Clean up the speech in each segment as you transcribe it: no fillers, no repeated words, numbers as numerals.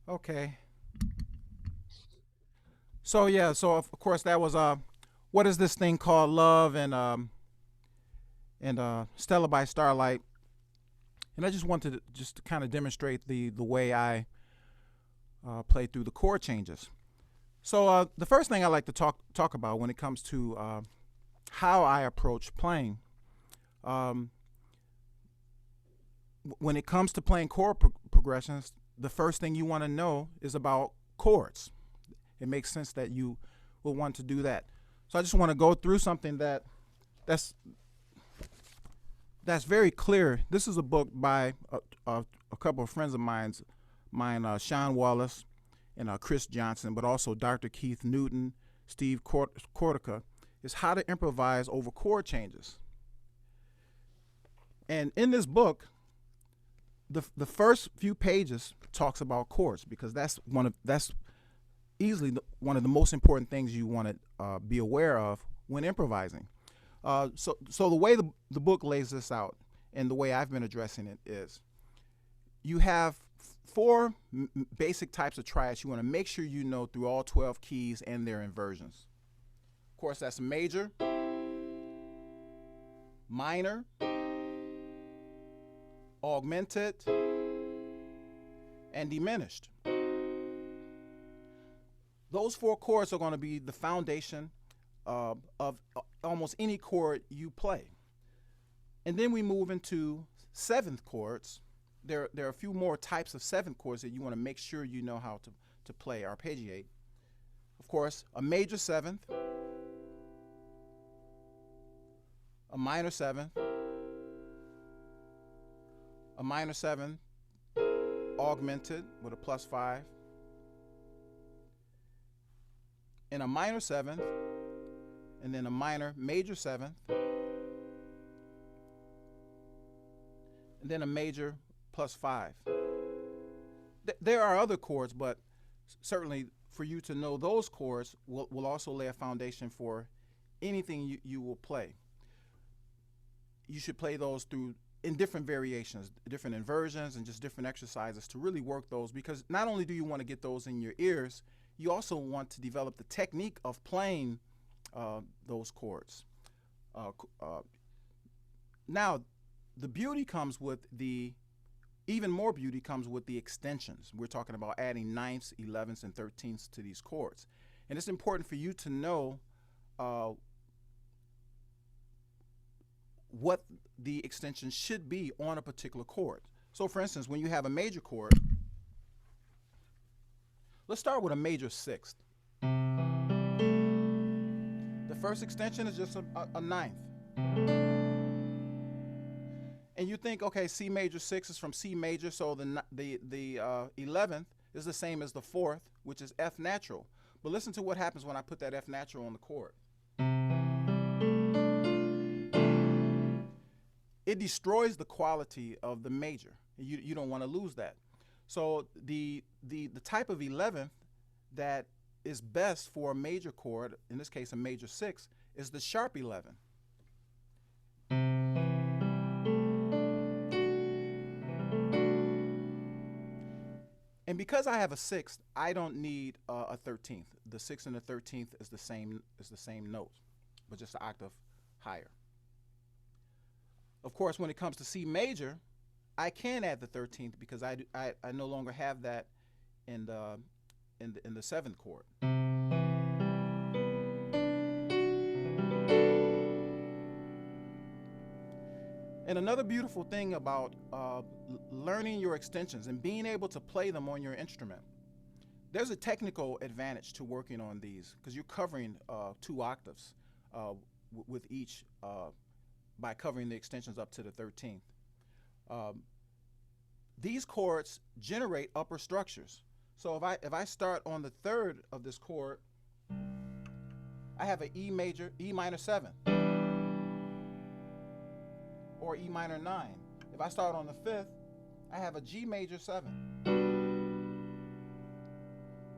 Okay. So yeah, so of course that was what is this thing called Love and Stella by Starlight. And I just wanted to just kind of demonstrate the way I play through the chord changes. So the first thing I like to talk about when it comes to how I approach playing, um, when it comes to playing chord progressions, the first thing you want to know is about chords. It makes sense that you will want to do that. So I just want to go through something that's very clear. This is a book by a couple of friends of mine, Sean Wallace and Chris Johnson, but also Dr. Keith Newton, Steve Kortica, is how to improvise over chord changes. And in this book, the first few pages talks about chords, because that's easily one of the most important things you want to be aware of when improvising. So the way the book lays this out, and the way I've been addressing it, is you have four basic types of triads you want to make sure you know through all 12 keys and their inversions. Of course, that's major, minor, augmented, and diminished. Those four chords are going to be the foundation of almost any chord you play. And then we move into seventh chords. There are a few more types of seventh chords that you want to make sure you know how to play, arpeggiate. Of course, a major seventh, a minor seventh, a minor seventh augmented with a +5, and a minor seventh, and then a minor major seventh, and then a major +5. There are other chords, but certainly for you to know those chords will also lay a foundation for anything you will play. You should play those in different variations, different inversions, and just different exercises to really work those, because not only do you want to get those in your ears, you also want to develop the technique of playing those chords. Now, the beauty comes with even more beauty comes with the extensions. We're talking about adding ninths, 11ths, and 13ths to these chords. And it's important for you to know what the extension should be on a particular chord. So for instance, when you have a major chord, let's start with a major sixth. The first extension is just a ninth. And you think, okay, C major 6 is from C major, so the 11th is the same as the 4th, which is F natural. But listen to what happens when I put that F natural on the chord. It destroys the quality of the major. You don't want to lose that. So the type of 11th that is best for a major chord, in this case a major 6, is the sharp 11. And because I have a 6th, I don't need a 13th. The 6th and the 13th is the same note, but just an octave higher. Of course, when it comes to C major, I can add the 13th because I no longer have that in the 7th chord. And another beautiful thing about learning your extensions and being able to play them on your instrument, there's a technical advantage to working on these because you're covering 2 octaves with each by covering the extensions up to the 13th. These chords generate upper structures. So if I start on the 3rd of this chord, I have an E minor 7. Or E minor 9. If I start on the 5th, I have a G major 7.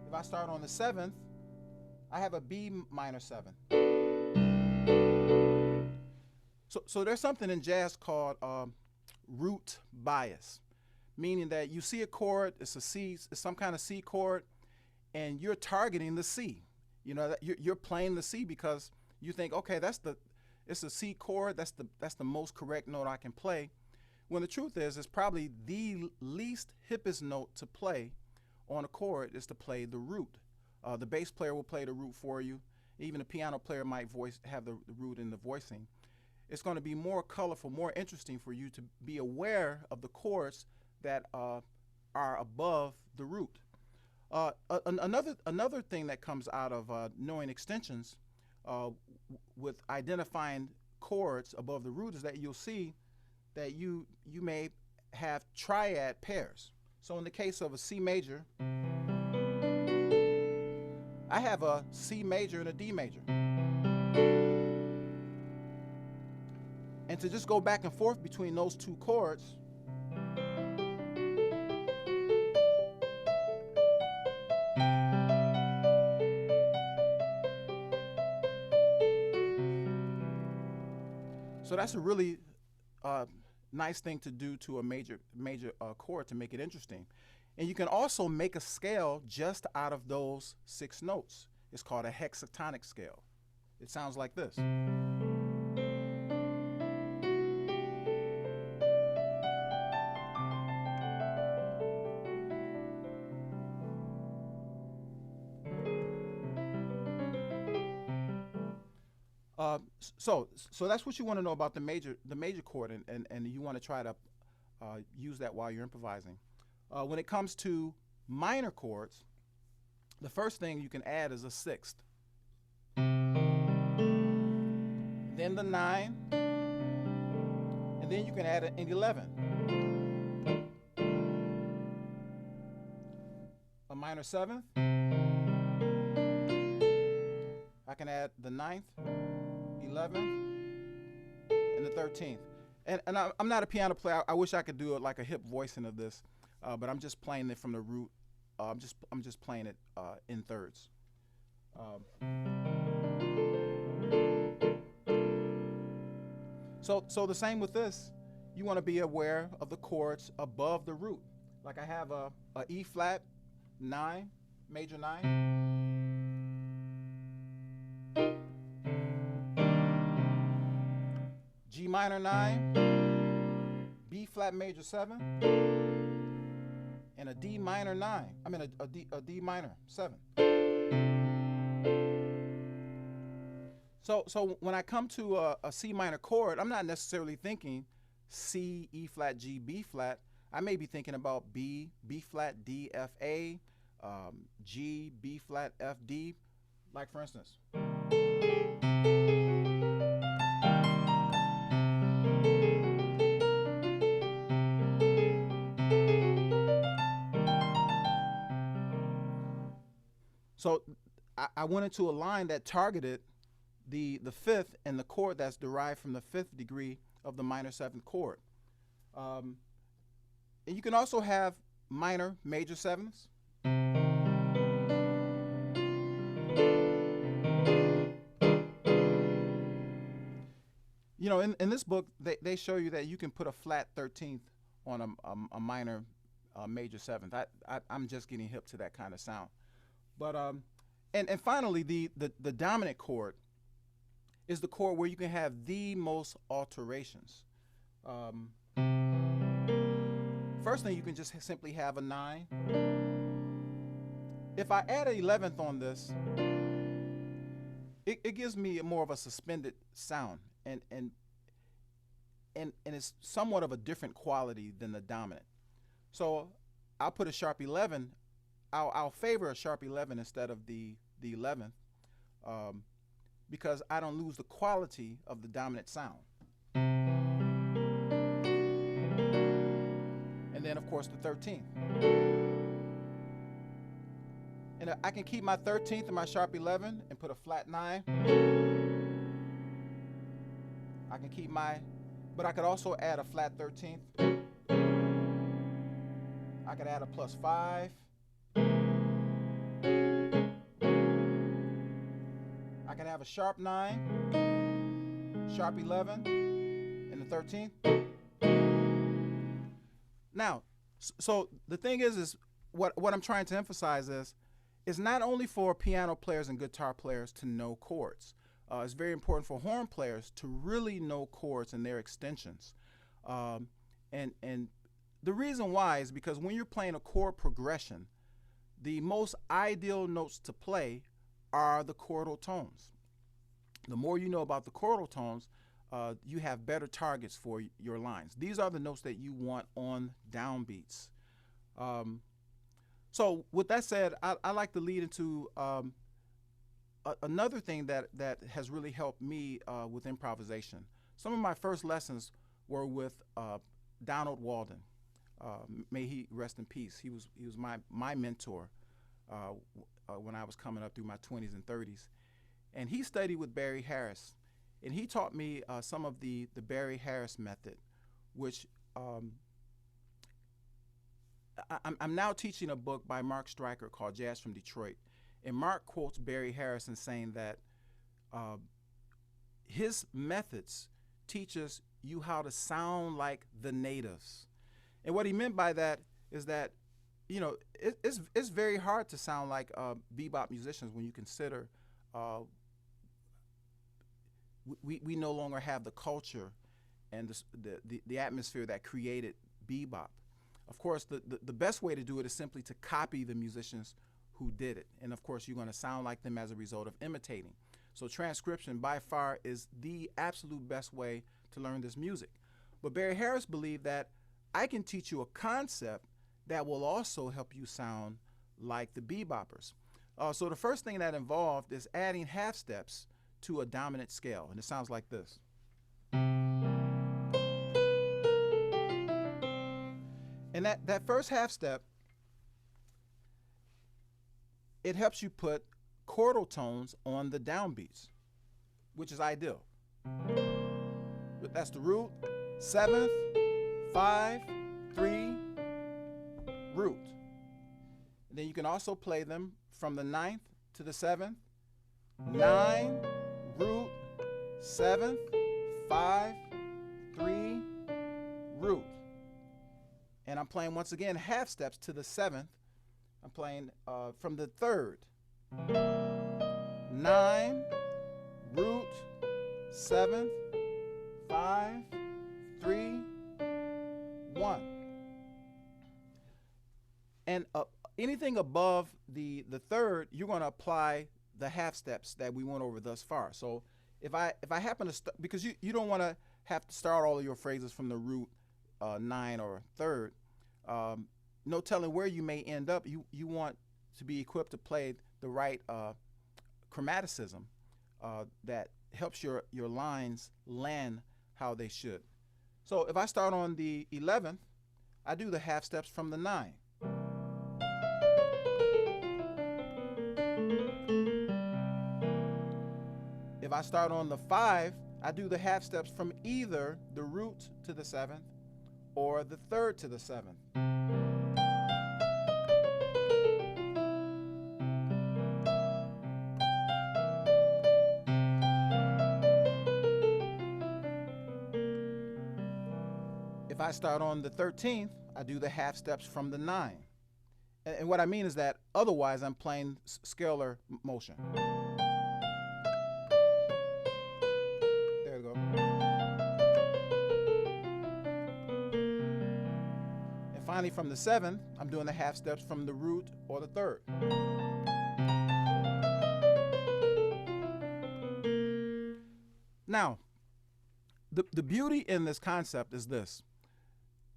If I start on the 7th, I have a B minor 7. So there's something in jazz called root bias, meaning that you see a chord, it's some kind of C chord, and you're targeting the C. You know, you're playing the C because you think, okay, it's a C chord, that's the most correct note I can play. When the truth is, it's probably the least hippest note to play on a chord is to play the root. The bass player will play the root for you. Even the piano player might have the root in the voicing. It's going to be more colorful, more interesting for you to be aware of the chords that are above the root. Another thing that comes out of knowing extensions with identifying chords above the root is that you'll see that you may have triad pairs. So in the case of a C major, I have a C major and a D major. And to just go back and forth between those two chords, so that's a really nice thing to do to a major chord to make it interesting. And you can also make a scale just out of those 6 notes. It's called a hexatonic scale. It sounds like this. So that's what you want to know about the major chord, and you want to try to use that while you're improvising. When it comes to minor chords, the first thing you can add is a 6th, then the 9, and then you can add an 11, a minor 7th. I can add the 9th, 11th, and the 13th. And I'm not a piano player. I wish I could do it like a hip voicing of this, but I'm just playing it from the root. I'm just playing it in thirds. So the same with this. You want to be aware of the chords above the root. Like I have a E flat 9, major 9. G minor 9, B flat major 7, and a D minor 9. I mean a D minor 7. So when I come to a C minor chord, I'm not necessarily thinking C, E flat, G, B flat. I may be thinking about B, B flat, D, F, A, G, B flat, F, D. Like for instance. So I went into a line that targeted the 5th and the chord that's derived from the 5th degree of the minor 7th chord. And you can also have minor major 7ths. You know, in this book, they show you that you can put a flat 13th on a minor major 7th. I'm just getting hip to that kind of sound. But and finally, the dominant chord is the chord where you can have the most alterations. First thing, you can just simply have a 9. If I add an 11th on this, it gives me more of a suspended sound, and it's somewhat of a different quality than the dominant. So I'll put a sharp 11. I'll favor a sharp 11 instead of the 11th, because I don't lose the quality of the dominant sound. And then, of course, the 13th. And I can keep my 13th and my sharp 11 and put a flat 9. I can keep but I could also add a flat 13th. I could add a +5. I can have a sharp 9, sharp 11, and the 13th. Now, so the thing is what I'm trying to emphasize is not only for piano players and guitar players to know chords. It's very important for horn players to really know chords and their extensions. And the reason why is because when you're playing a chord progression, the most ideal notes to play are the chordal tones. The more you know about the chordal tones, you have better targets for your lines. These are the notes that you want on downbeats. So with that said, I like to lead into another thing that has really helped me with improvisation. Some of my first lessons were with Donald Walden. May he rest in peace. He was my mentor. when I was coming up through my 20s and 30s. And he studied with Barry Harris, and he taught me some of the Barry Harris method, which I'm now teaching a book by Mark Stryker called Jazz from Detroit. And Mark quotes Barry Harris in saying that his methods teaches you how to sound like the natives. And what he meant by that is that, it's very hard to sound like bebop musicians when you consider we no longer have the culture and the atmosphere that created bebop. Of course, the best way to do it is simply to copy the musicians who did it. And of course, you're going to sound like them as a result of imitating. So transcription by far is the absolute best way to learn this music. But Barry Harris believed that I can teach you a concept that will also help you sound like the beboppers. So the first thing that involved is adding half steps to a dominant scale. And it sounds like this. And that first half step, it helps you put chordal tones on the downbeats, which is ideal. But that's the root, 7th, 5, 3, root. And then you can also play them from the 9th to the 7th, 9, root, 7th, 5, 3, root. And I'm playing once again half steps to the 7th. I'm playing from the 3rd, 9, root, 7th, 5, 3, 1. And anything above the 3rd, you're going to apply the half steps that we went over thus far. So if I happen to because you don't want to have to start all of your phrases from the root 9 or 3rd. No telling where you may end up. You want to be equipped to play the right chromaticism that helps your lines land how they should. So if I start on the 11th, I do the half steps from the 9. If I start on the 5, I do the half steps from either the root to the 7th or the 3rd to the 7th. If I start on the 13th, I do the half steps from the 9. And what I mean is that otherwise I'm playing scalar motion. There we go. And finally from the 7th, I'm doing the half steps from the root or the 3rd. Now, the beauty in this concept is this.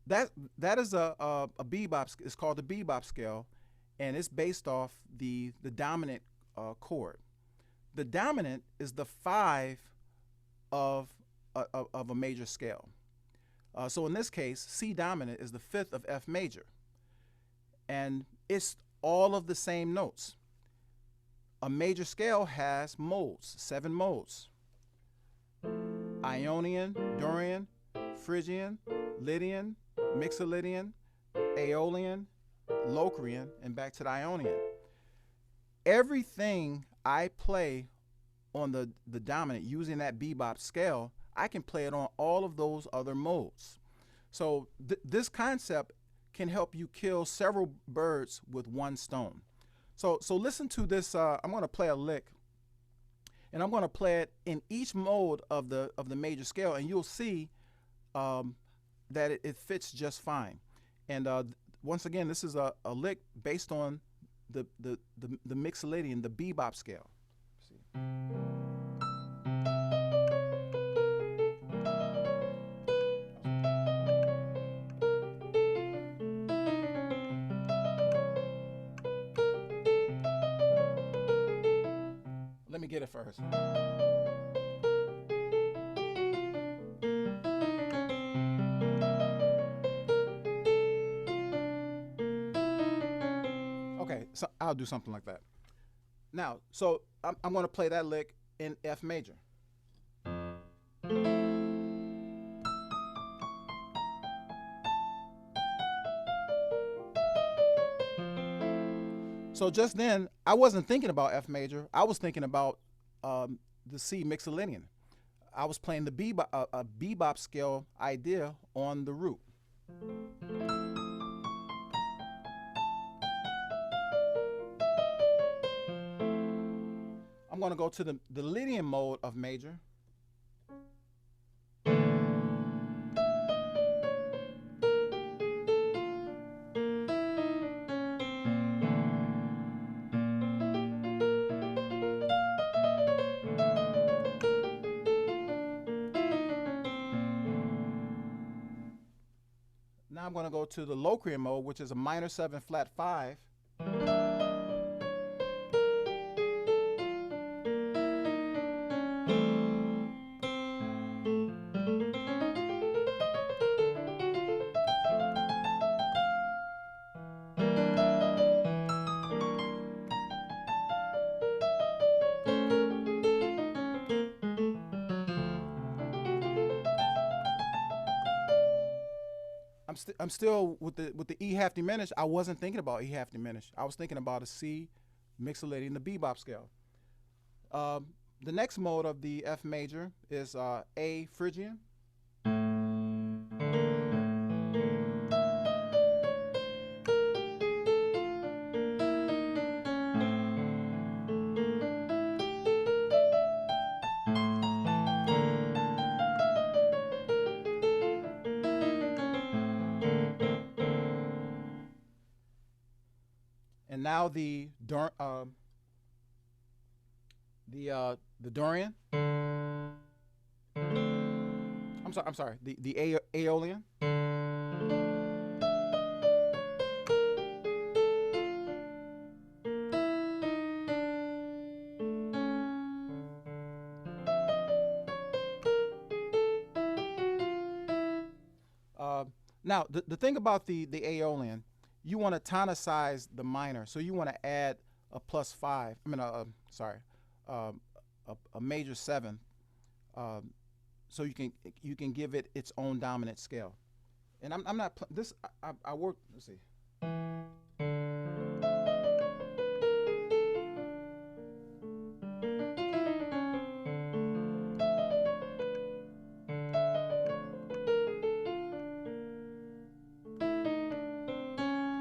That is a bebop. It's called the bebop scale, and it's based off the dominant chord. The dominant is the 5 of a major scale. So in this case, C dominant is the 5th of F major, and it's all of the same notes. A major scale has modes, 7 modes: Ionian, Dorian, Phrygian, Lydian, Mixolydian, Aeolian, Locrian, and back to the Ionian. Everything I play on the dominant using that bebop scale, I can play it on all of those other modes. So this concept can help you kill several birds with one stone. So listen to this. I'm going to play a lick, and I'm going to play it in each mode of the major scale, and you'll see that it fits just fine. And once again, this is a lick based on the Mixolydian, the bebop scale. See. Let me get it first. Okay, So I'll do something like that. Now, so I'm going to play that lick in F major. So just then, I wasn't thinking about F major. I was thinking about the C mixolydian. I was playing the bebop, a bebop scale idea on the root. I'm going to go to the Lydian mode of major. Now I'm going to go to the Locrian mode, which is a minor 7 flat 5. I'm still with the E half diminished. I wasn't thinking about E half diminished. I was thinking about a C mixolydian, the bebop scale. The next mode of the F major is A Phrygian. And now the Dorian. I'm sorry. The Aeolian. Now the thing about the Aeolian, you want to tonicize the minor, so you want to add a +5. I mean, a major 7, so you can give it its own dominant scale. And I'm not this. I work. Let's see.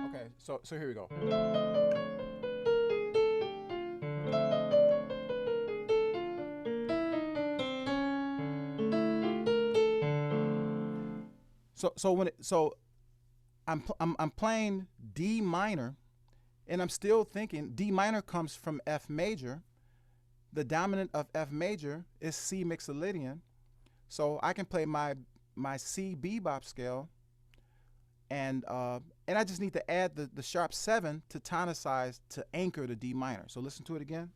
Okay, so here we go. So I'm playing D minor, and I'm still thinking D minor comes from F major. The dominant of F major is C mixolydian, so I can play my C bebop scale, and I just need to add the sharp 7 to tonicize to anchor the D minor. So listen to it again.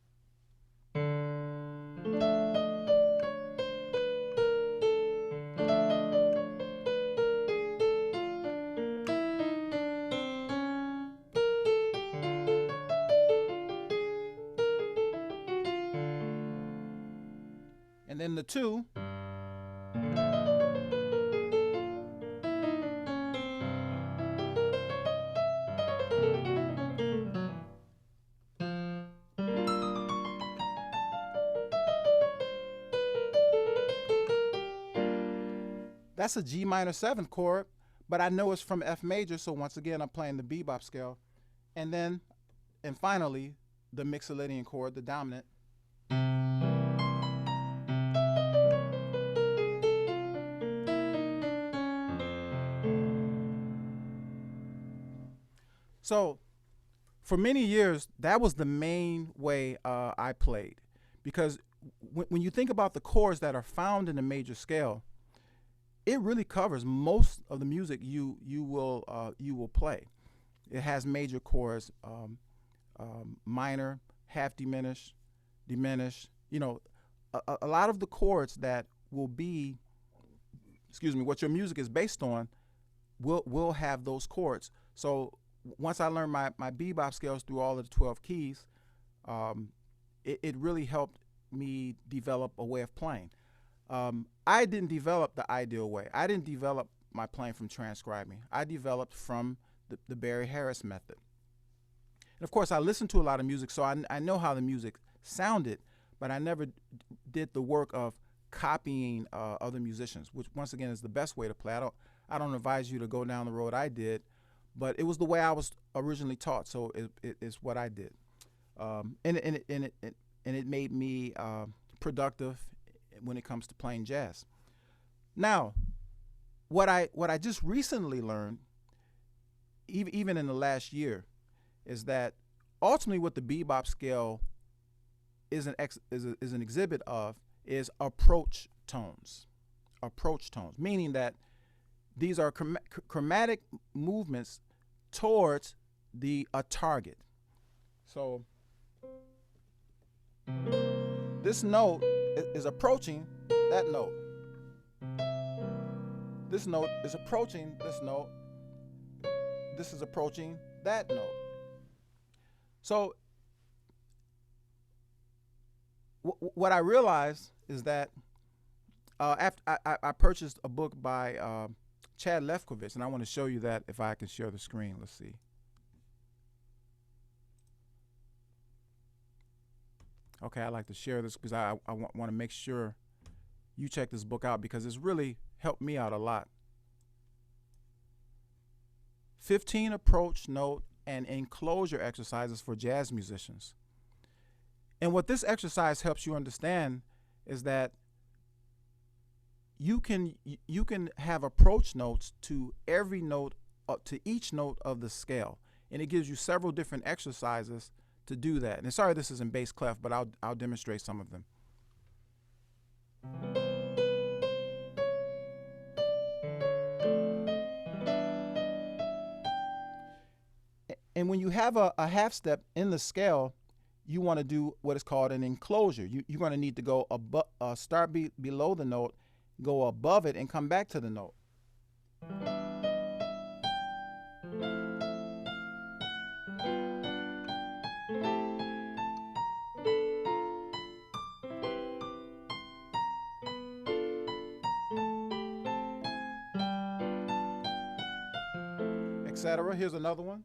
And then the 2. That's a G minor 7 chord, but I know it's from F major, so once again I'm playing the bebop scale. And finally, the mixolydian chord, the dominant. So for many years, that was the main way I played, because when you think about the chords that are found in the major scale, it really covers most of the music you will play. It has major chords, minor, half diminished, diminished. You know, a lot of the chords that will be, what your music is based on, will have those chords. So once I learned my bebop scales through all of the 12 keys, it really helped me develop a way of playing. I didn't develop the ideal way. I didn't develop my playing from transcribing. I developed from the Barry Harris method. And of course, I listened to a lot of music, so I know how the music sounded, but I never did the work of copying other musicians, which once again is the best way to play. I don't advise you to go down the road I did, but it was the way I was originally taught, so it's what I did, and it made me productive when it comes to playing jazz. Now, what I just recently learned, even in the last year, is that ultimately what the bebop scale is an exhibit of is approach tones. Approach tones, meaning that these are chromatic movements towards a target. So this note is approaching that note. This note is approaching this note. This is approaching that note. So what I realized is that after I purchased a book by Chad Lefkowitz, and I want to show you that if I can share the screen. Let's see. Okay, I like to share this because I want to make sure you check this book out because it's really helped me out a lot. 15 approach, note, and enclosure exercises for jazz musicians. And what this exercise helps you understand is that you can have approach notes to every note, to each note of the scale, and it gives you several different exercises to do that. And sorry this is in bass clef, but I'll demonstrate some of them. And when you have a half step in the scale, you want to do what is called an enclosure. You're going to need to go above, start below the note, go above it, and come back to the note. Etc. Here's another one.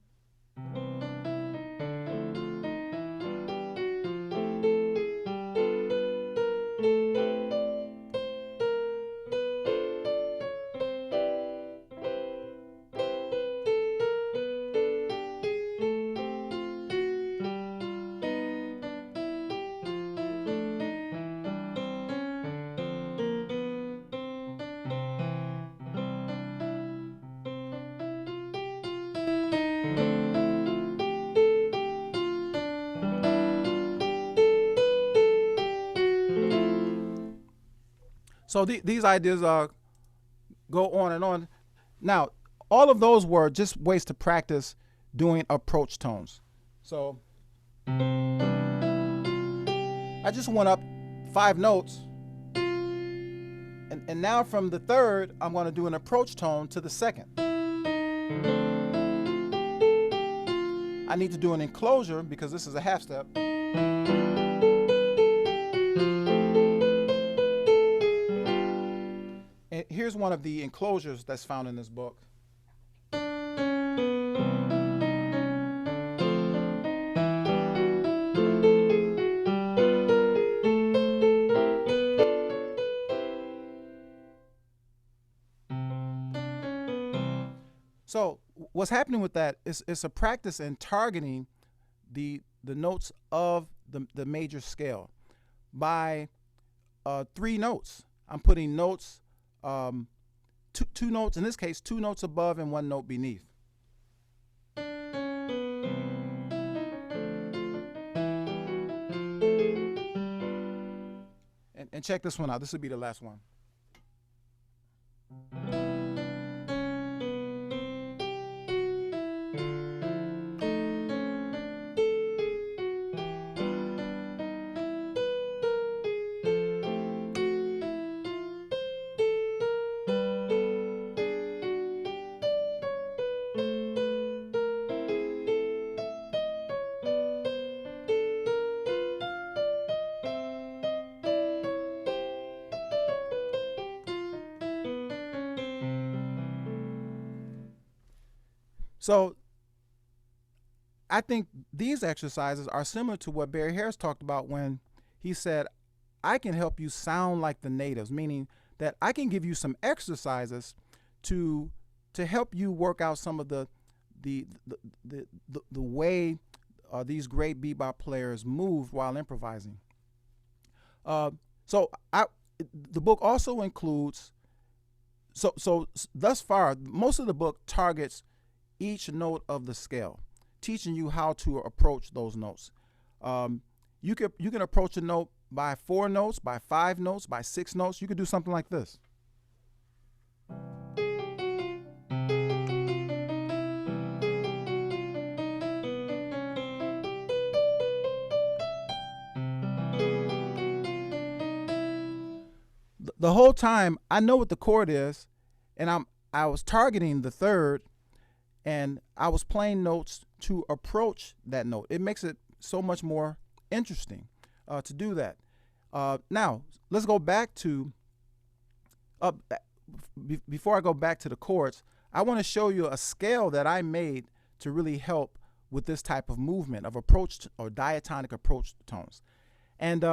So these ideas go on and on. Now, all of those were just ways to practice doing approach tones. So I just went up 5 notes, and now from the third, I'm going to do an approach tone to the second. I need to do an enclosure because this is a half step. Here's one of the enclosures that's found in this book. So what's happening with that is it's a practice in targeting the notes of the major scale by 3 notes. I'm putting notes, two notes, in this case, 2 notes above and 1 note beneath. And check this one out. This will be the last one. So I think these exercises are similar to what Barry Harris talked about when he said, I can help you sound like the natives, meaning that I can give you some exercises to help you work out some of the way these great bebop players move while improvising. So the book also includes, so thus far, most of the book targets each note of the scale, teaching you how to approach those notes. You can approach a note by 4 notes, by 5 notes, by 6 notes. You could do something like this. The whole time I know what the chord is, and I was targeting the third, and I was playing notes to approach that note. It makes it so much more interesting to do that. Now let's go back to before I go back to the chords. I want to show you a scale that I made to really help with this type of movement of approach or diatonic approach tones. And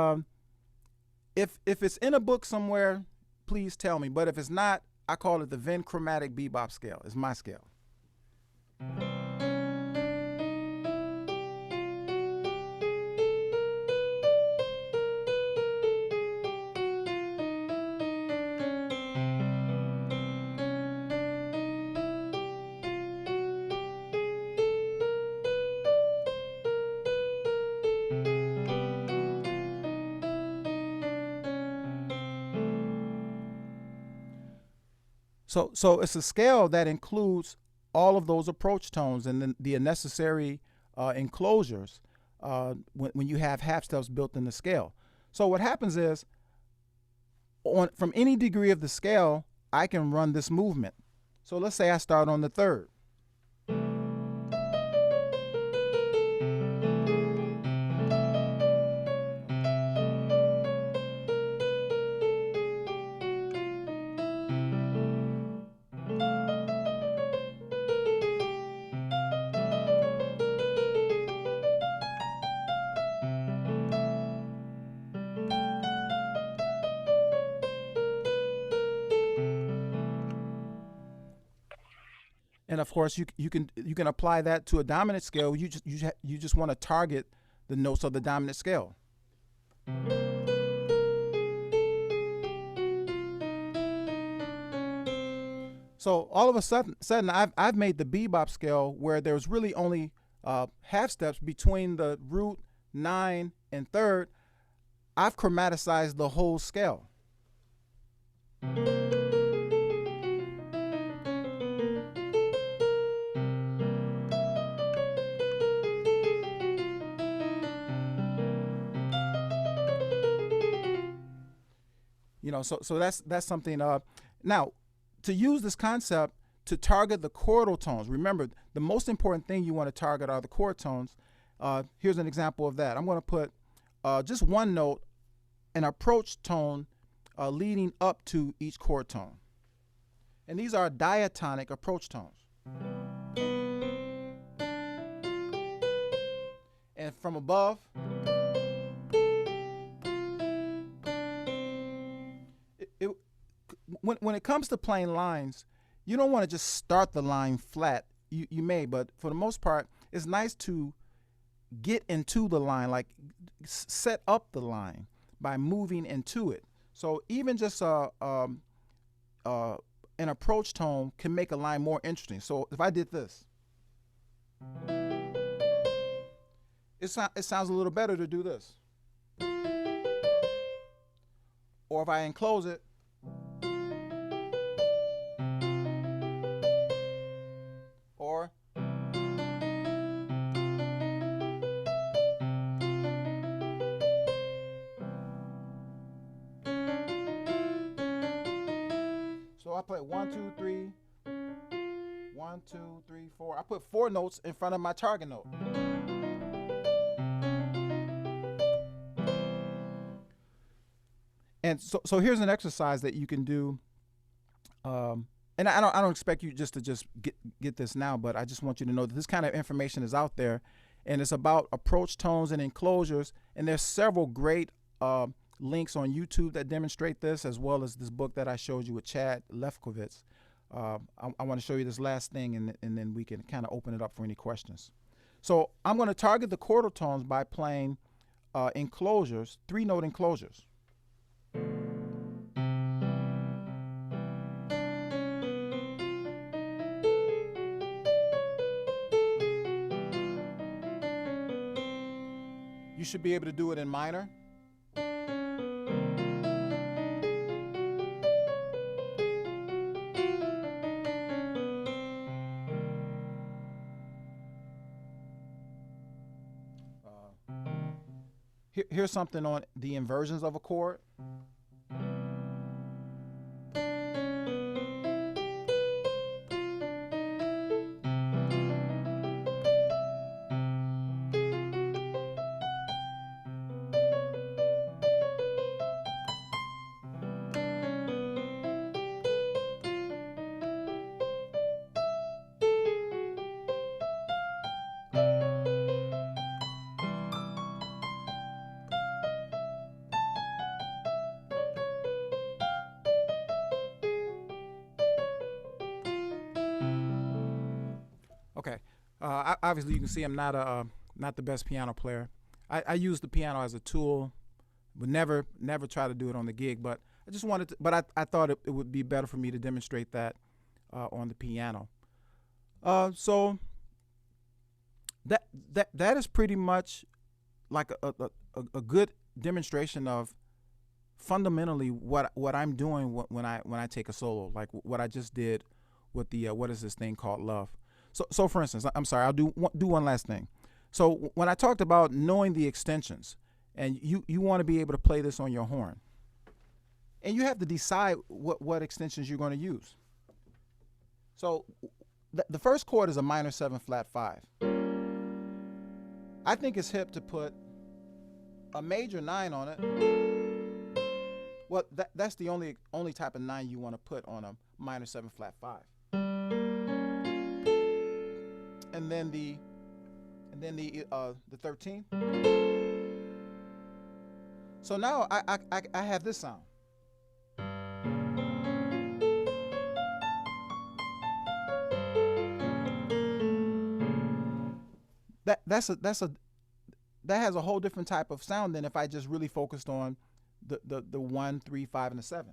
if it's in a book somewhere, please tell me. But if it's not, I call it the Venn chromatic bebop scale. It's my scale. So it's a scale that includes all of those approach tones and then the necessary enclosures when you have half steps built in the scale. So what happens is, from any degree of the scale, I can run this movement. So let's say I start on the third. And of course, you can apply that to a dominant scale. You just want to target the notes of the dominant scale. So all of a sudden I've made the bebop scale where there's really only half steps between the root, 9, and third. I've chromaticized the whole scale. You know, so that's something. Now, to use this concept to target the chordal tones, remember the most important thing you want to target are the chord tones. Here's an example of that. I'm going to put just one note, an approach tone leading up to each chord tone, and these are diatonic approach tones. And from above, when it comes to playing lines, you don't want to just start the line flat. You may, but for the most part, it's nice to get into the line, like set up the line by moving into it. So even just an approach tone can make a line more interesting. So if I did this, it sounds a little better to do this. Or if I enclose it, or so I play 1, 2, 3, 1, 2, 3, 4. I put 4 notes in front of my target note. And so here's an exercise that you can do and I don't expect you just to just get this now, but I just want you to know that this kind of information is out there, and it's about approach tones and enclosures. And there's several great uh, links on YouTube that demonstrate this, as well as this book that I showed you with Chad Lefkowitz. I want to show you this last thing, and then we can kind of open it up for any questions. So I'm going to target the quarter tones by playing enclosures, 3-note enclosures. You should be able to do it in minor. Here's something on the inversions of a chord. Okay. Obviously, you can see I'm not the best piano player. I use the piano as a tool, would never try to do it on the gig. But I just wanted to. But I thought it would be better for me to demonstrate that on the piano. So that is pretty much like a good demonstration of fundamentally what I'm doing when I take a solo, like what I just did with the what is this thing called love. So for instance, I'm sorry, I'll do one last thing. So when I talked about knowing the extensions, and you want to be able to play this on your horn, and you have to decide what extensions you're going to use. So the first chord is a minor 7 flat 5. I think it's hip to put a major 9 on it. Well, that's the only type of 9 you want to put on a minor 7 flat 5. And then the 13. So now I have this sound. That has a whole different type of sound than if I just really focused on the 1, 3, 5, and the 7.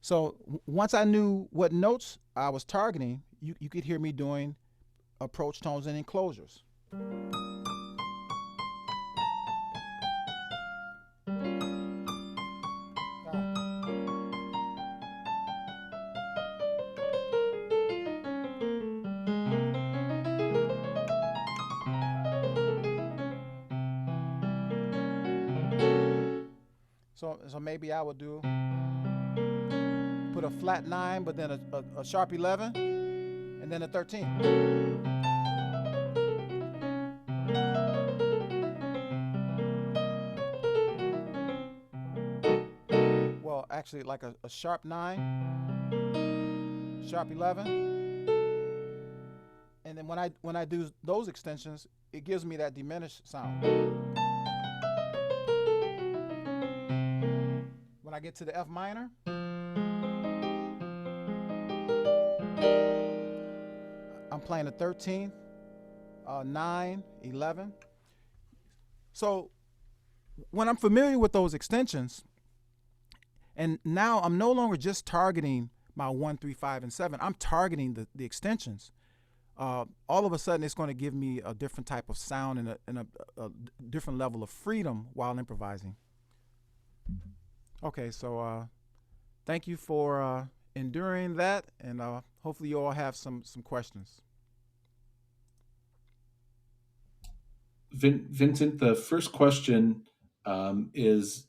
So once I knew what notes I was targeting, you could hear me doing approach tones and enclosures. So maybe I would put a flat 9, but then a sharp 11, and then a 13. Well, actually, like a sharp 9, sharp 11, and then when I do those extensions, it gives me that diminished sound. When I get to the F minor, I'm playing a 13th, 9, 11. So when I'm familiar with those extensions, and now I'm no longer just targeting my 1, 3, 5, and 7. I'm targeting the extensions. All of a sudden, it's going to give me a different type of sound and a different level of freedom while improvising. Okay, so thank you for enduring that, and hopefully you all have some questions. Vincent, the first question is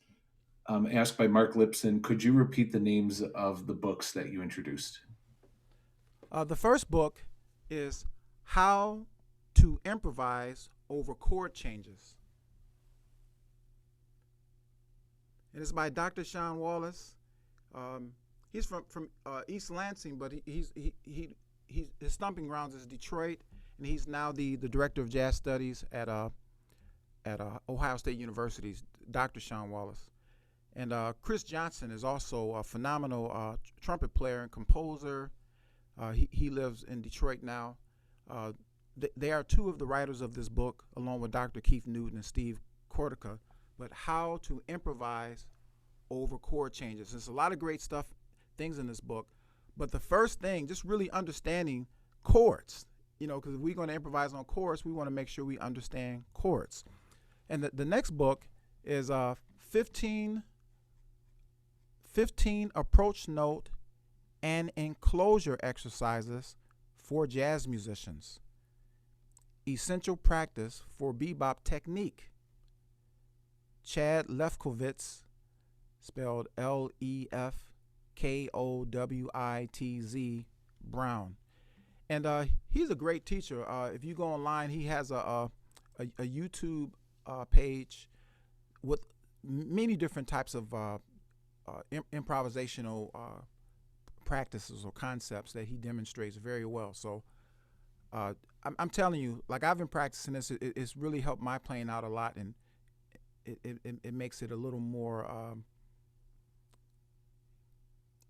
asked by Mark Lipson, could you repeat the names of the books that you introduced? The first book is How to Improvise Over Chord Changes. And it's by Dr. Sean Wallace. Um, he's from East Lansing, but his stomping grounds is Detroit, and he's now the director of jazz studies at Ohio State University. Dr. Sean Wallace. And Chris Johnson is also a phenomenal trumpet player and composer. He lives in Detroit now. Uh, they are two of the writers of this book, along with Dr. Keith Newton and Steve Cortica. But how to improvise over chord changes. There's a lot of great stuff, things in this book. But the first thing, just really understanding chords. Because if we're going to improvise on chords, we want to make sure we understand chords. And the next book is 15 approach note and enclosure exercises for jazz musicians. Essential practice for bebop technique. Chad Lefkowitz, spelled Lefkowitz Brown. And he's a great teacher. If you go online, he has a YouTube page with many different types of improvisational practices or concepts that he demonstrates very well. So I'm telling you, like, I've been practicing this. It's really helped my playing out a lot, and it makes it a little more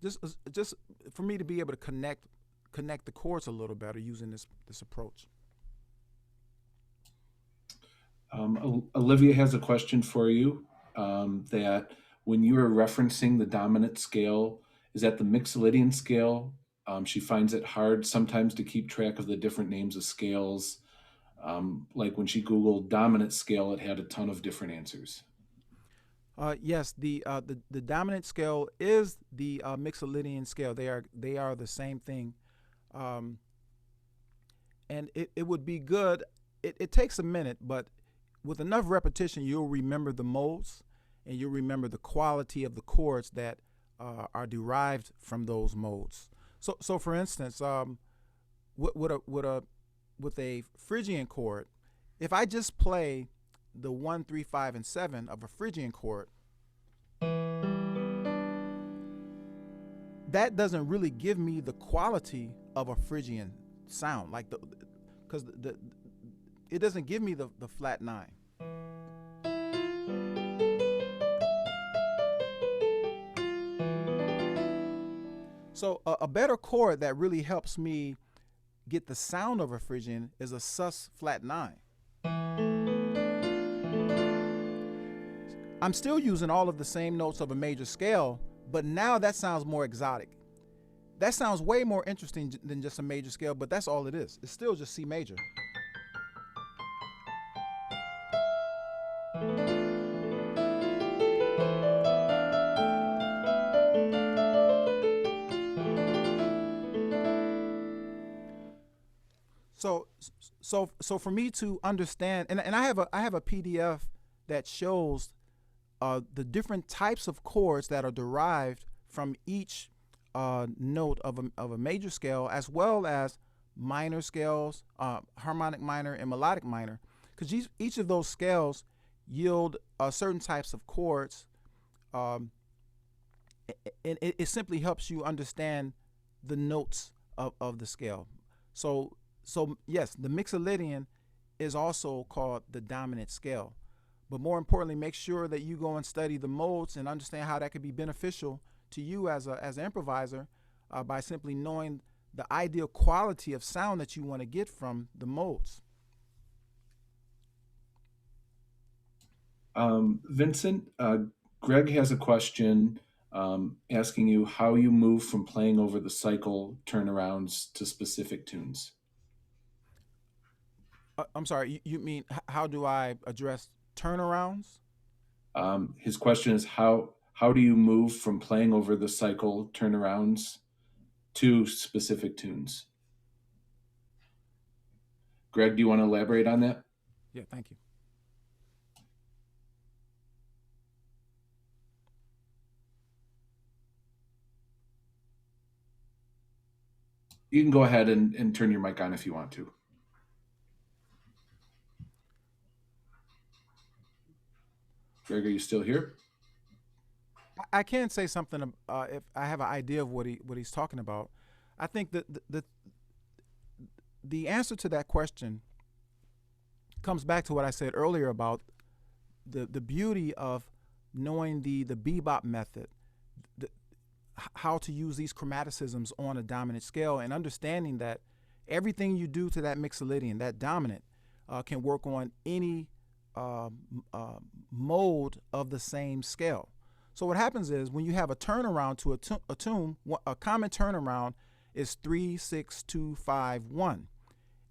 just for me to be able to connect the chords a little better using this approach. Olivia has a question for you. That when you are referencing the dominant scale, is that the Mixolydian scale? She finds it hard sometimes to keep track of the different names of scales. Like when she Googled dominant scale, it had a ton of different answers. Yes, the dominant scale is the Mixolydian scale. They are the same thing, um, and it would be good. It takes a minute, but with enough repetition, you'll remember the modes, and you'll remember the quality of the chords that are derived from those modes. So for instance, with a Phrygian chord, if I just play the 1, 3, 5, and 7 of a Phrygian chord, that doesn't really give me the quality of a Phrygian sound, like because it doesn't give me the flat 9. So a better chord that really helps me get the sound of a Phrygian is a sus flat 9. I'm still using all of the same notes of a major scale, but now that sounds more exotic. That sounds way more interesting than just a major scale, but that's all it is. It's still just C major. So so for me to understand, and I have a PDF that shows the different types of chords that are derived from each note of a major scale, as well as minor scales, harmonic minor and melodic minor, because each of those scales yield certain types of chords, um, and it simply helps you understand the notes of the scale. So yes, the Mixolydian is also called the dominant scale. But more importantly, make sure that you go and study the modes and understand how that could be beneficial to you as an improviser, by simply knowing the ideal quality of sound that you want to get from the modes. Vincent, Greg has a question asking you how you move from playing over the cycle turnarounds to specific tunes. I'm sorry, you mean how do I address turnarounds? His question is how do you move from playing over the cycle turnarounds to specific tunes? Greg, do you want to elaborate on that? Yeah, thank you. You can go ahead and turn your mic on if you want to. Greg, are you still here? I can say something if I have an idea of what he's talking about. I think that the answer to that question comes back to what I said earlier about the beauty of knowing the bebop method, the, how to use these chromaticisms on a dominant scale, and understanding that everything you do to that mixolydian, that dominant, can work on any mode of the same scale. So what happens is when you have a turnaround to a tune, a common turnaround is 3 6 2 5 1,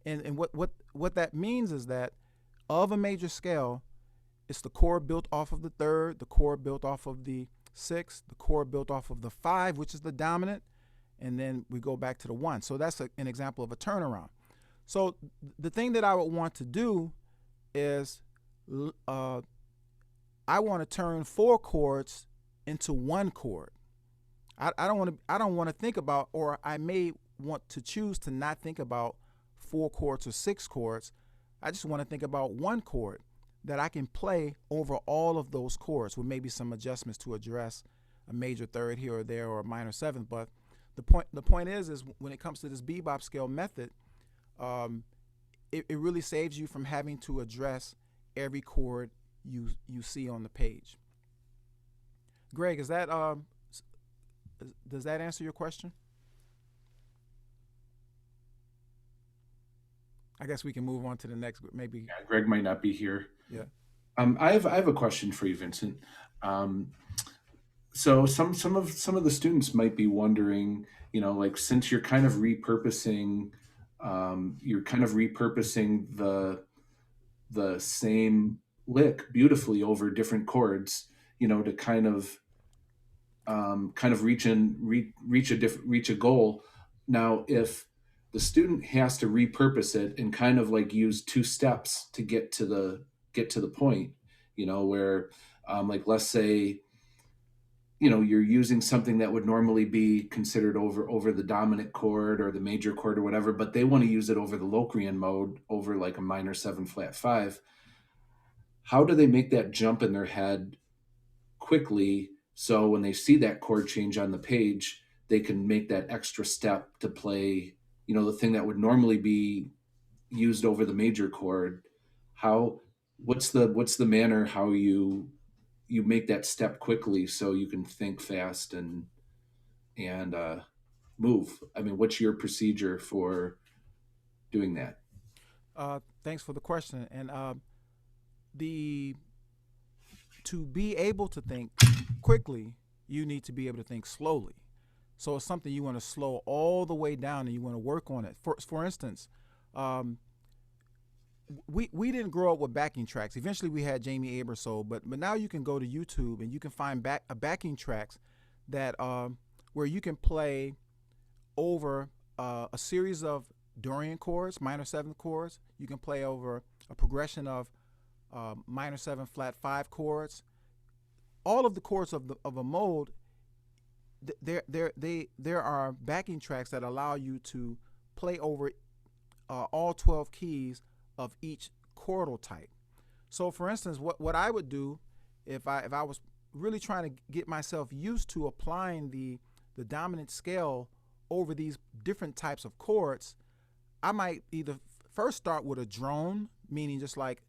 and what that means is that of a major scale, it's the chord built off of the third, the chord built off of the sixth, the chord built off of the five, which is the dominant, and then we go back to the one. So that's an example of a turnaround. So the thing that I would want to do is I want to turn four chords into one chord. I don't want to think about, or I may want to choose to not think about four chords or six chords. I just want to think about one chord that I can play over all of those chords with maybe some adjustments to address a major third here or there or a minor seventh. But the point is when it comes to this bebop scale method, it really saves you from having to address every chord you see on the page. Greg, does that answer your question? I guess we can move on to the next. Maybe. Yeah, Greg might not be here. Yeah. I have a question for you, Vincent. Um, so some of the students might be wondering, like since you're kind of repurposing the same lick beautifully over different chords, to kind of reach a goal. Now, if the student has to repurpose it and kind of like use two steps to get to the point, where like let's say you're using something that would normally be considered over the dominant chord or the major chord or whatever, but they want to use it over the Locrian mode over like a minor 7 flat 5. How do they make that jump in their head quickly so when they see that chord change on the page, they can make that extra step to play, the thing that would normally be used over the major chord? How what's the manner how you make that step quickly so you can think fast and move? I mean, what's your procedure for doing that? Thanks for the question. And the to be able to think quickly, you need to be able to think slowly. So it's something you want to slow all the way down, and you want to work on it. For instance, um, we didn't grow up with backing tracks. Eventually, we had Jamie Aebersold, but now you can go to YouTube and you can find backing tracks that where you can play over a series of Dorian chords, minor seventh chords. You can play over a progression of minor 7 flat 5 chords. All of the chords of a mode. There are backing tracks that allow you to play over all 12 keys of each chordal type. So, for instance, what I would do if I was really trying to get myself used to applying the dominant scale over these different types of chords, I might either first start with a drone, meaning just like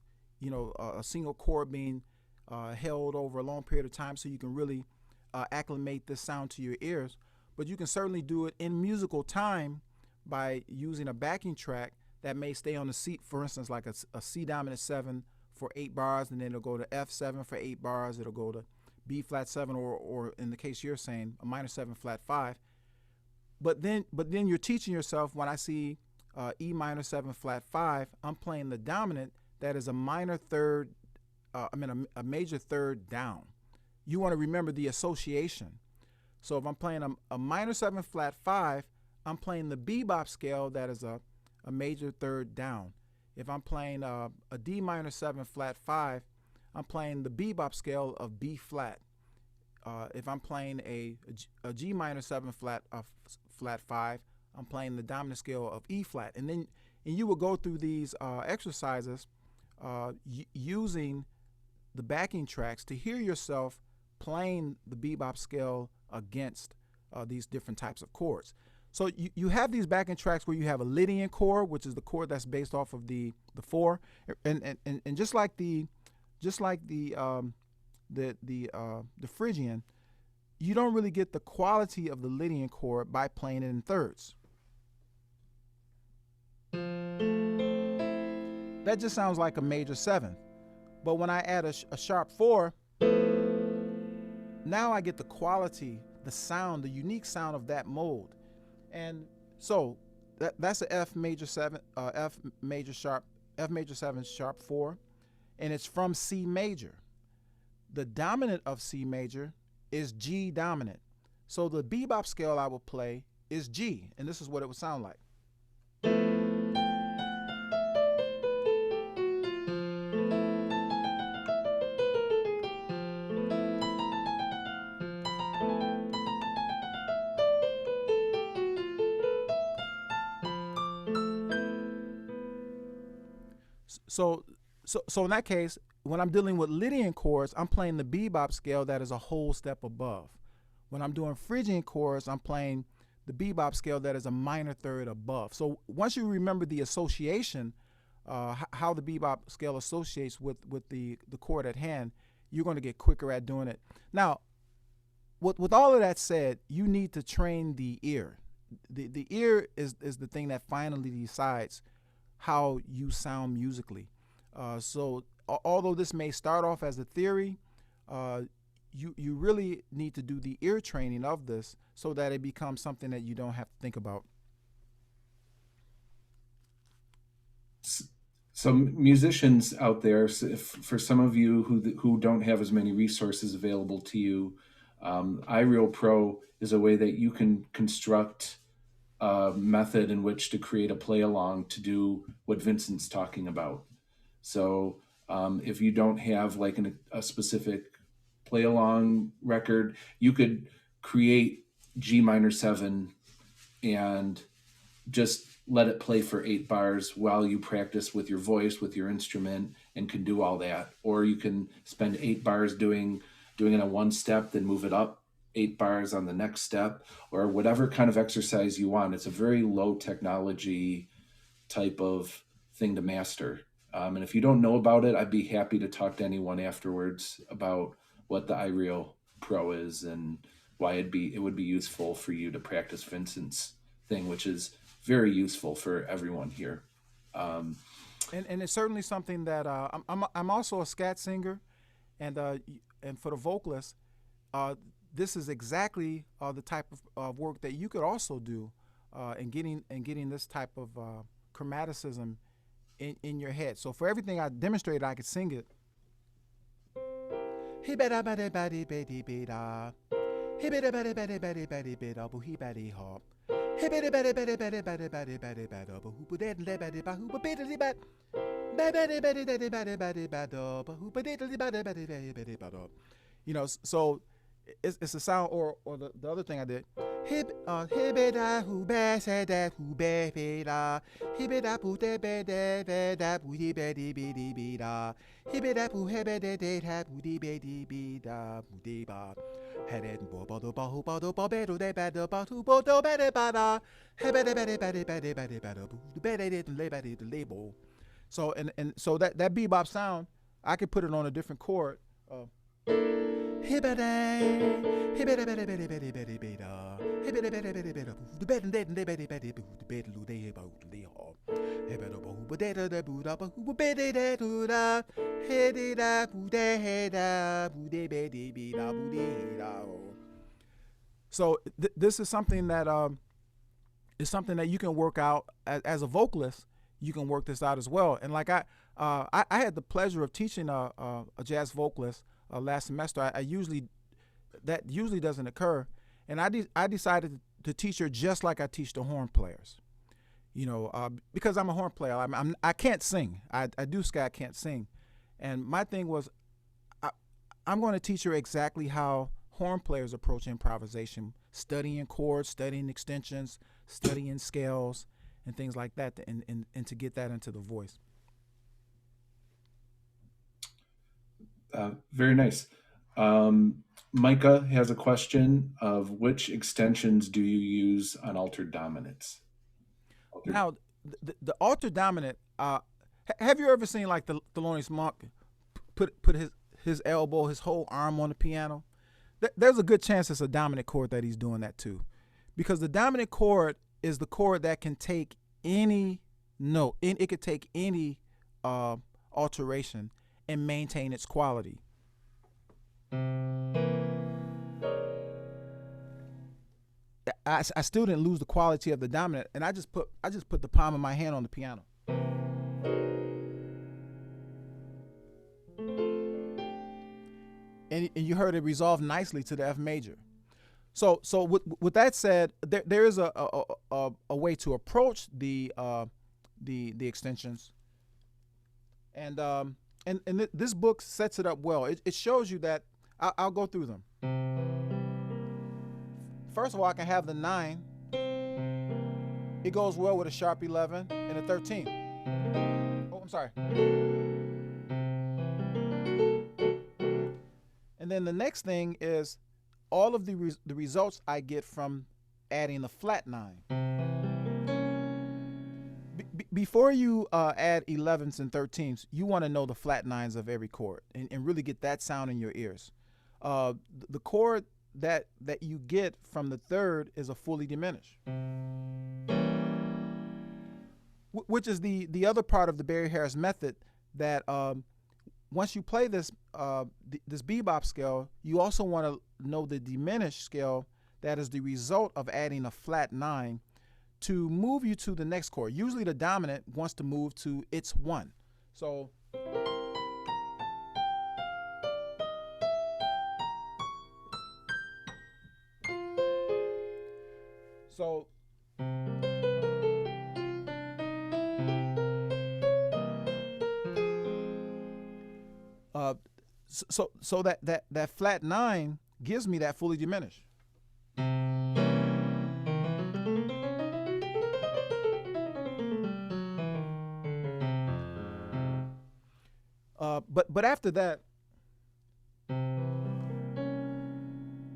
a single chord being held over a long period of time, so you can really acclimate this sound to your ears. But you can certainly do it in musical time by using a backing track that may stay on the C, for instance, like a C dominant 7 for 8 bars, and then it'll go to F7 for 8 bars. It'll go to B flat 7, or in the case you're saying, a minor 7 flat 5. But then you're teaching yourself, when I see E minor 7 flat 5, I'm playing the dominant that is a minor third, a major third down. You want to remember the association. So if I'm playing a minor 7 flat 5, I'm playing the bebop scale that is a major third down. If I'm playing a D minor 7 flat 5, I'm playing the bebop scale of B flat. If I'm playing a G minor 7 flat 5, I'm playing the dominant scale of E flat. And you will go through these exercises using the backing tracks to hear yourself playing the bebop scale against these different types of chords. So you have these backing tracks where you have a Lydian chord, which is the chord that's based off of the four, and just like the Phrygian, you don't really get the quality of the Lydian chord by playing it in thirds. That just sounds like a major seven. But when I add a sharp four, now I get the quality, the sound, the unique sound of that mode. And so that's a F major seven, F major seven sharp four, and it's from C major. The dominant of C major is G dominant. So the bebop scale I will play is G, and this is what it would sound like. So in that case, when I'm dealing with Lydian chords, I'm playing the bebop scale that is a whole step above. When I'm doing Phrygian chords, I'm playing the bebop scale that is a minor third above. So once you remember the association, how the bebop scale associates with the chord at hand, you're going to get quicker at doing it. Now, with all of that said, you need to train the ear. The ear is the thing that finally decides how you sound musically. So although this may start off as a theory, you really need to do the ear training of this so that it becomes something that you don't have to think about. So musicians out there, for some of you who don't have as many resources available to you, iReal Pro is a way that you can construct a method in which to create a play along to do what Vincent's talking about. So if you don't have like a specific play along record, you could create G minor 7 and just let it play for 8 bars while you practice with your voice, with your instrument, and can do all that. Or you can spend 8 bars doing it on one step, then move it up 8 bars on the next step, or whatever kind of exercise you want. It's a very low technology type of thing to master. And if you don't know about it, I'd be happy to talk to anyone afterwards about what the iReal Pro is and why it would be useful for you to practice Vincent's thing, which is very useful for everyone here. And it's certainly something that I'm also a scat singer, and for the vocalist, this is exactly the type of work that you could also do in getting this type of chromaticism in your head. So for everything I demonstrated, I could sing it. You know, so it's a sound, or the other thing I did. So and so that bebop sound, I could put it on a different chord. So this is something that you can work out as a vocalist. You can work this out as well. And like I had the pleasure of teaching a jazz vocalist last semester. That usually doesn't occur, and I decided to teach her just like I teach the horn players. You know, because I'm a horn player. I can't sing. I do scat, can't sing, and my thing was, I'm going to teach her exactly how horn players approach improvisation, studying chords, studying extensions, studying scales and things like that, and to get that into the voice. Very nice. Micah has a question of which extensions do you use on altered dominance? Altered. Now, the alter dominant. Have you ever seen like the Thelonious Monk put his elbow, his whole arm on the piano? There's a good chance it's a dominant chord that he's doing that too, because the dominant chord is the chord that can take any note, and it could take any alteration and maintain its quality. I still didn't lose the quality of the dominant, and I just put the palm of my hand on the piano. And you heard it resolve nicely to the F major. So with that said, there is a way to approach the extensions, and this book sets it up well. It shows you that. I'll go through them. First of all, I can have the 9. It goes well with a sharp 11 and a 13. Oh, I'm sorry. And then the next thing is all of the results I get from adding the flat 9. Before you add 11s and 13s, you want to know the flat 9s of every chord and really get that sound in your ears. The chord that you get from the third is a fully diminished, which is the other part of the Barry Harris method, that once you play this bebop scale, you also want to know the diminished scale that is the result of adding a flat 9 to move you to the next chord. Usually the dominant wants to move to its 1. So so that flat 9 gives me that fully diminished. But after that,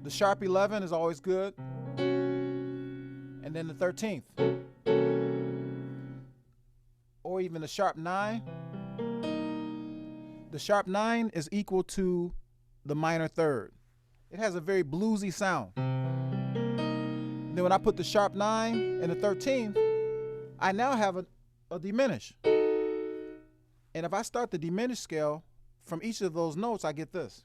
the sharp 11 is always good, and then the 13th, or even the sharp 9. The sharp 9 is equal to the minor third. It has a very bluesy sound. And then when I put the sharp 9 and the 13th, I now have a diminished. And if I start the diminished scale from each of those notes, I get this.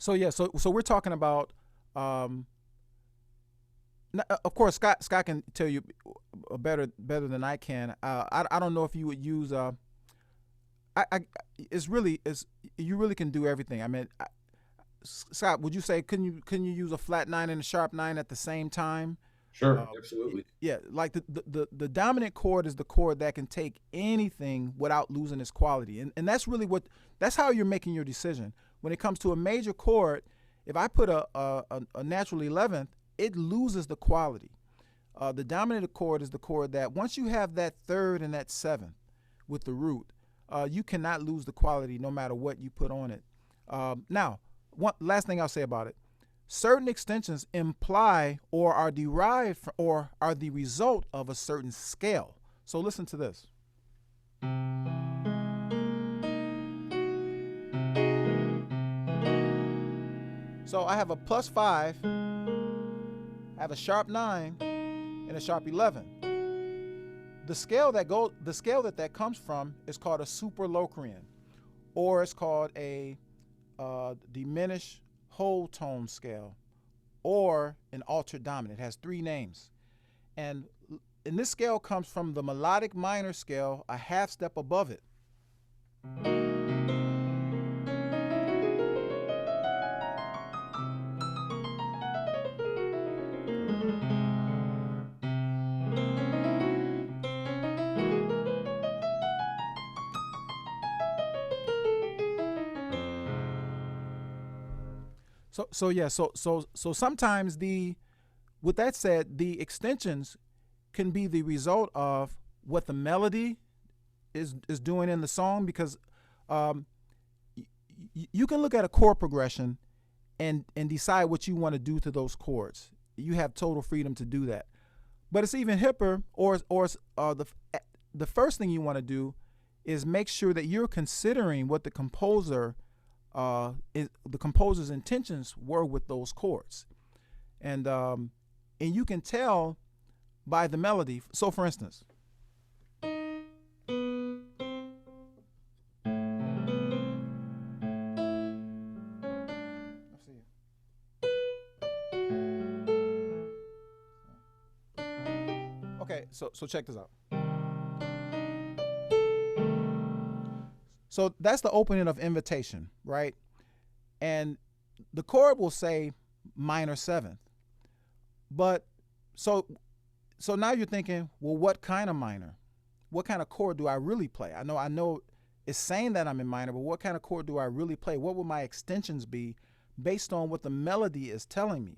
So yeah, so we're talking about, of course, Scott can tell you better than I can. I don't know if you would use you really can do everything. I mean, Scott, would you say couldn't you use a flat 9 and a sharp 9 at the same time? Sure, absolutely. Yeah, like the dominant chord is the chord that can take anything without losing its quality, and that's really that's how you're making your decision. When it comes to a major chord, if I put a natural 11th, it loses the quality. The dominant chord is the chord that once you have that third and that 7th with the root, you cannot lose the quality no matter what you put on it. Now, one last thing I'll say about it. Certain extensions imply or are derived from, or are the result of a certain scale. So listen to this. So I have a +5, I have a sharp 9, and a sharp 11. The scale that comes from is called a superlocrian, or it's called a diminished whole tone scale, or an altered dominant. It has 3 names, and this scale comes from the melodic minor scale, a half step above it. So sometimes with that said, the extensions can be the result of what the melody is doing in the song, because um, you can look at a chord progression and decide what you want to do to those chords. You have total freedom to do that. But it's even hipper, the first thing you want to do is make sure that you're considering what the composer's intentions were with those chords, and you can tell by the melody. So, for instance, let's see. Okay, so check this out. So that's the opening of Invitation, right? And the chord will say minor seventh. But so now you're thinking, well, what kind of minor? What kind of chord do I really play? I know it's saying that I'm in minor, but what kind of chord do I really play? What will my extensions be based on what the melody is telling me?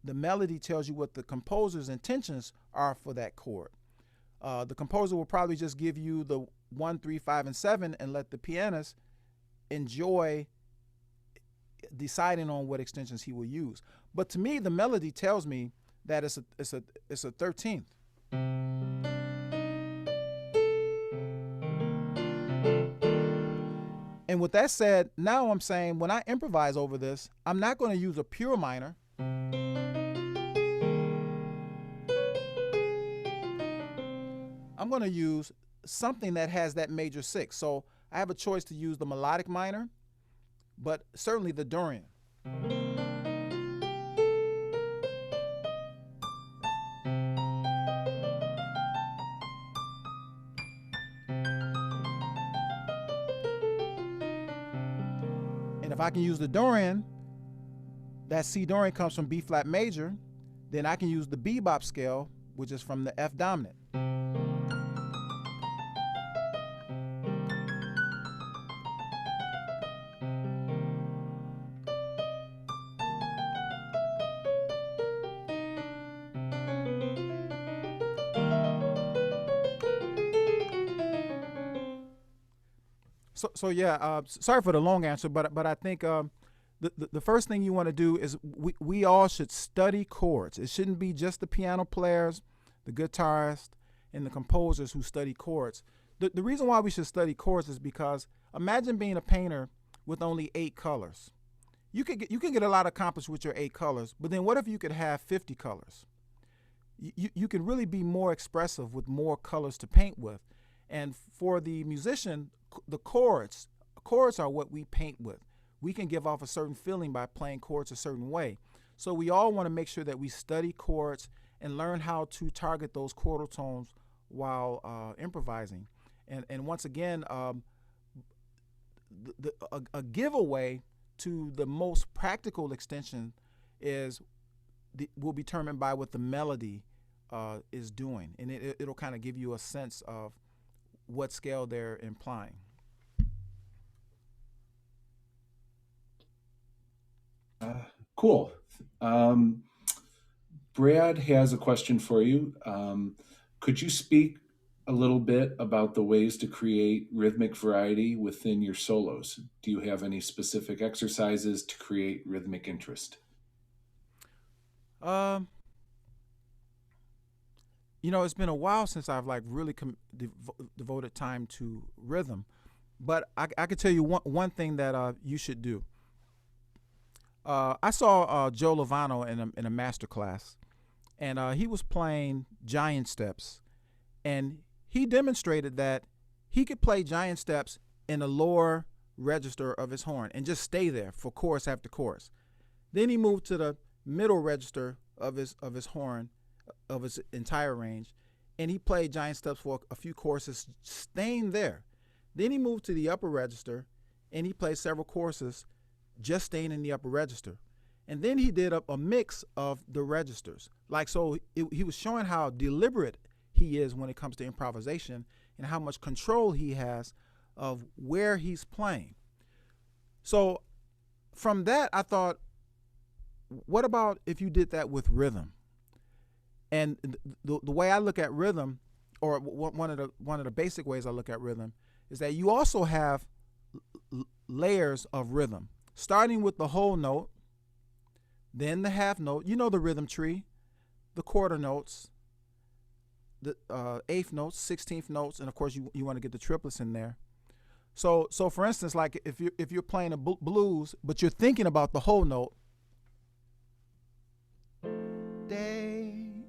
The melody tells you what the composer's intentions are for that chord. The composer will probably just give you the 1, 3, 5, and 7 and let the pianist enjoy deciding on what extensions he will use. But to me, the melody tells me that it's a 13th. And with that said, now I'm saying when I improvise over this, I'm not going to use a pure minor. I'm going to use something that has that major 6. So I have a choice to use the melodic minor, but certainly the Dorian. And if I can use the Dorian, that C Dorian comes from B flat major, then I can use the bebop scale, which is from the F dominant. So yeah, sorry for the long answer, but I think the first thing you want to do is we all should study chords. It shouldn't be just the piano players, the guitarists, and the composers who study chords. The reason why we should study chords is because imagine being a painter with only 8 colors. You can get a lot accomplished with your 8 colors, but then what if you could have 50 colors? You can really be more expressive with more colors to paint with. And for the musician, the chords are what we paint with. We can give off a certain feeling by playing chords a certain way. So we all want to make sure that we study chords and learn how to target those chordal tones while improvising. And once again, a giveaway to the most practical extension will be determined by what the melody is doing, and it'll kind of give you a sense of what scale they're implying. Cool. Brad has a question for you. Could you speak a little bit about the ways to create rhythmic variety within your solos? Do you have any specific exercises to create rhythmic interest? Um, it's been a while since I've like really devoted time to rhythm, but I could tell you one thing that you should do. I saw Joe Lovano in a master class, and he was playing giant steps, and he demonstrated that he could play giant steps in the lower register of his horn and just stay there for chorus after chorus. Then he moved to the middle register of his horn, of his entire range, and he played giant steps for a few choruses, staying there. Then he moved to the upper register, and he played several choruses, just staying in the upper register. And then he did a mix of the registers. He was showing how deliberate he is when it comes to improvisation and how much control he has of where he's playing. So from that, I thought, what about if you did that with rhythm? And the way I look at rhythm, or one of the basic ways I look at rhythm, is that you also have layers of rhythm, starting with the whole note, then the half note. You know the rhythm tree, the quarter notes, the eighth notes, 16th notes, and of course you want to get the triplets in there. So for instance, like if you're playing a blues, but you're thinking about the whole note, day,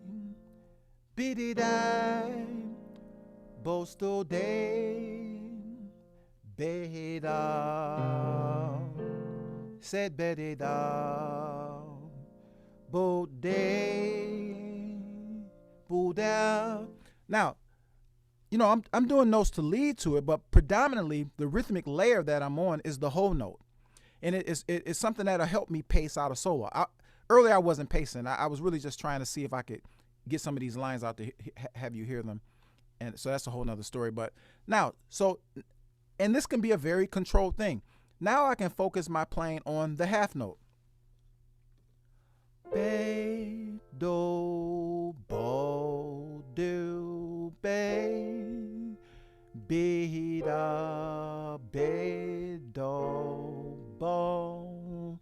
biddy die, bosto day, beda, said bedida, bo day, buddha. Now, I'm doing notes to lead to it, but predominantly the rhythmic layer that I'm on is the whole note, and it's something that'll help me pace out a solo. Earlier I wasn't pacing. I was really just trying to see if I could get some of these lines out to have you hear them, and so that's a whole nother story. But now, and this can be a very controlled thing. Now I can focus my playing on the half note. Be, do, bo, do, be, be, da, be, do, bo,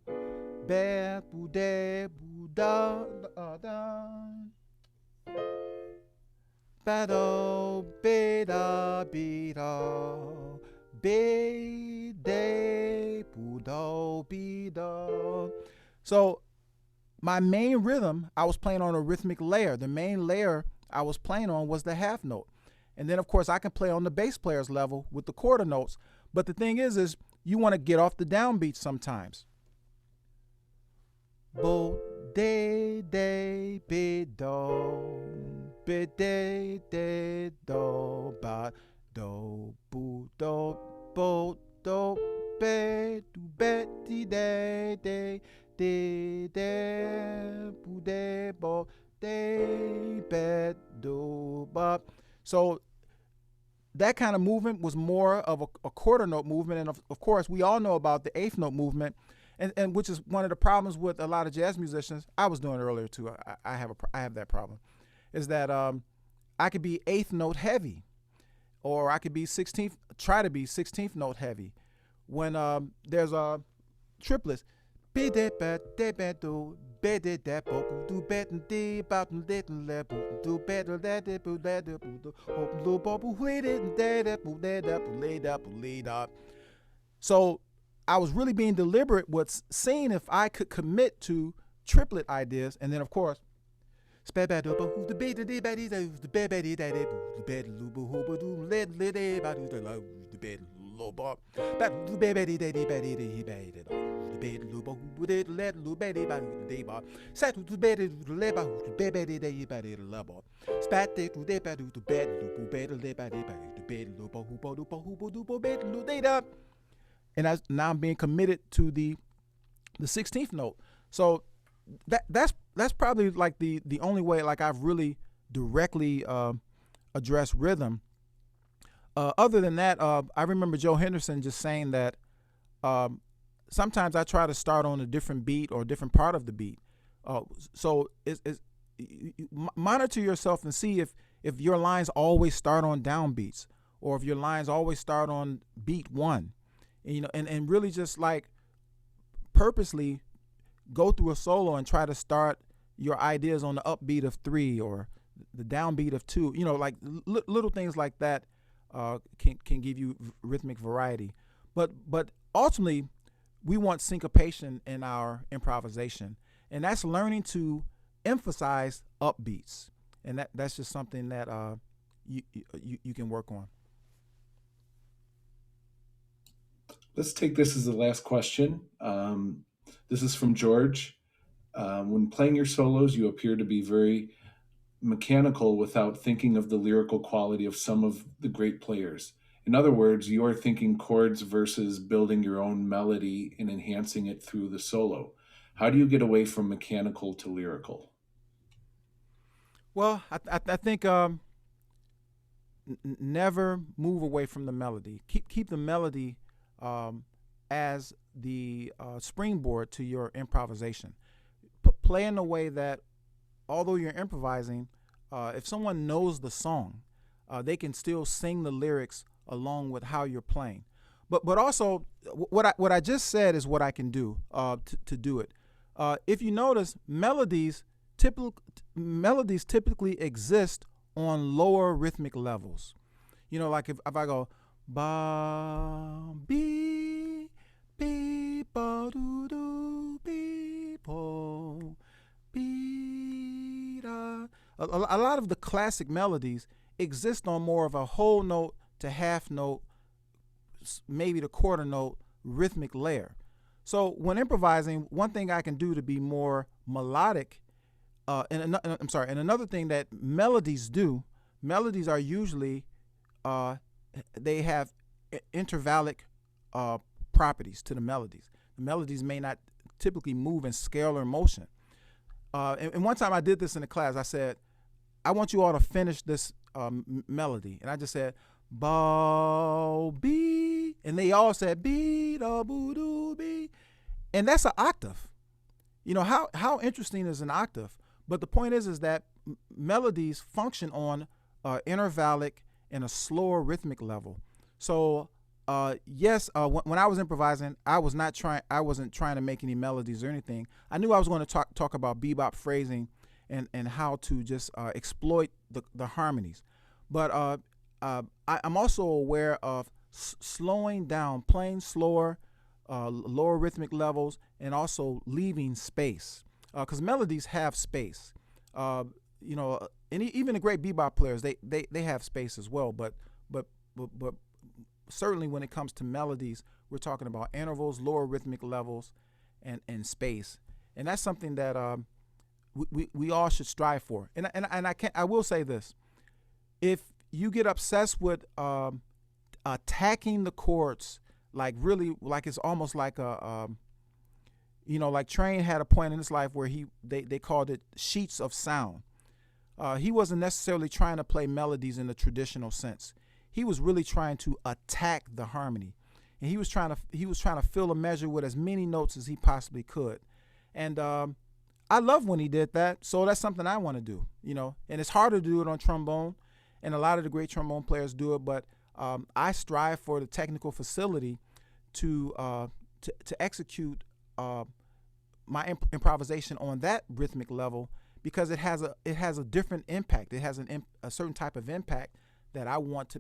be, bu, de, bu, da, da, ba, do, be, da, be, da, be, de, bu, do, be, da. So my main rhythm, I was playing on a rhythmic layer. The main layer I was playing on was the half note. And then, of course, I can play on the bass player's level with the quarter notes. But the thing is you want to get off the downbeat sometimes. Bo, de, be, do, be, de, do, ba, do, bu, do, bo, do, be, do, be, de, de, bu, de, bo, de, be, do, ba. So that kind of movement was more of a quarter note movement. And of course, we all know about the eighth note movement, and which is one of the problems with a lot of jazz musicians. I was doing it earlier too. I have that problem, is that I could be eighth note heavy, or I could be 16th, try to be 16th note heavy when there's triplets. Be de ba de ba do be de da bo do bet and de about little level do better that de bu da de bu do open lo bo bu wait it and de da bu laid up. So I was really being deliberate with seeing if I could commit to triplet ideas, and then of course and now I'm being committed to the 16th note. So that's probably like the only way like I've really directly addressed rhythm. Other than that, I remember Joe Henderson just saying that sometimes I try to start on a different beat or a different part of the beat. So monitor yourself and see if your lines always start on downbeats, or if your lines always start on beat one, and really just like purposely go through a solo and try to start your ideas on the upbeat of 3 or the downbeat of 2. Like little things like that can give you rhythmic variety. But ultimately, we want syncopation in our improvisation, and that's learning to emphasize upbeats, and that's just something that you can work on. Let's take this as the last question. This is from George. When playing your solos, you appear to be very mechanical without thinking of the lyrical quality of some of the great players. In other words, you are thinking chords versus building your own melody and enhancing it through the solo. How do you get away from mechanical to lyrical? Well, I think never move away from the melody. Keep the melody as the springboard to your improvisation. Play in a way that, although you're improvising, if someone knows the song, they can still sing the lyrics along with how you're playing. But also, what I just said is what I can do to do it. If you notice, melodies typically exist on lower rhythmic levels. Like if I go ba be be ba do do be po be da. A lot of the classic melodies exist on more of a whole note to half note, maybe the quarter note rhythmic layer. So when improvising, one thing I can do to be more melodic, and another thing that melodies do, melodies are usually they have intervallic properties to the melodies. The melodies may not typically move in scalar motion. And one time I did this in the class. I said, I want you all to finish this melody. And I just said, bow, be. And they all said, be, da, boo, doo, be. And that's an octave. How interesting is an octave? But the point is that melodies function on intervallic and a slower rhythmic level. So yes, when I was improvising, I wasn't trying to make any melodies or anything. I knew I was going to talk about bebop phrasing and how to just exploit the harmonies. But I'm also aware of slowing down, playing slower, lower rhythmic levels, and also leaving space. Because melodies have space. And even the great bebop players, they have space as well. But certainly when it comes to melodies, we're talking about intervals, lower rhythmic levels, and space. And that's something that we all should strive for. And I will say this: if you get obsessed with attacking the chords, like really, like it's almost like like Train had a point in his life where they called it sheets of sound. He wasn't necessarily trying to play melodies in the traditional sense. He was really trying to attack the harmony, and he was trying to fill a measure with as many notes as he possibly could. And I love when he did that, so that's something I want to do. And it's harder to do it on trombone, and a lot of the great trombone players do it. But I strive for the technical facility to execute my improvisation on that rhythmic level, because it has a different impact. It has a certain type of impact that I want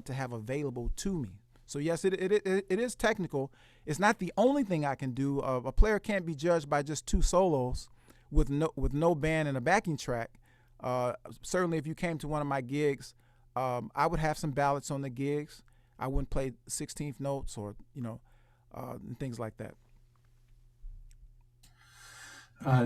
to have available to me. So yes, it is technical. It's not the only thing I can do. A player can't be judged by just two solos with no band and a backing track. Certainly, if you came to one of my gigs, I would have some ballads on the gigs. I wouldn't play 16th notes or and things like that.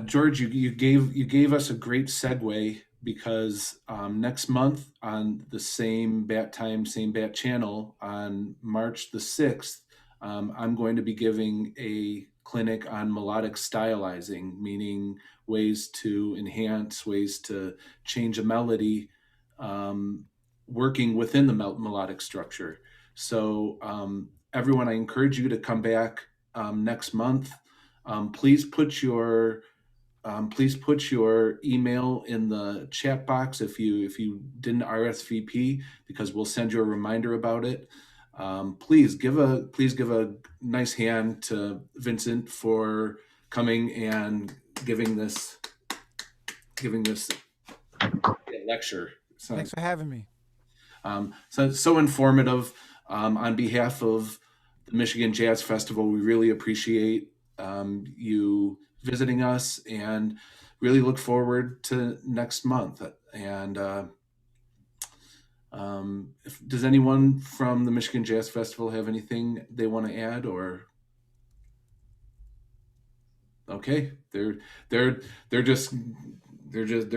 George, you gave us a great segue, because next month on the same bat time, same bat channel, on March the 6th, I'm going to be giving a clinic on melodic stylizing, meaning ways to enhance, ways to change a melody, working within the melodic structure. So everyone, I encourage you to come back next month. Please put your email in the chat box if you didn't RSVP, because we'll send you a reminder about it. Please give a nice hand to Vincent for coming and giving this lecture. Thanks for having me. So informative. On behalf of the Michigan Jazz Festival, we really appreciate you visiting us, and really look forward to next month. And does anyone from the Michigan Jazz Festival have anything they want to add? Or okay, they're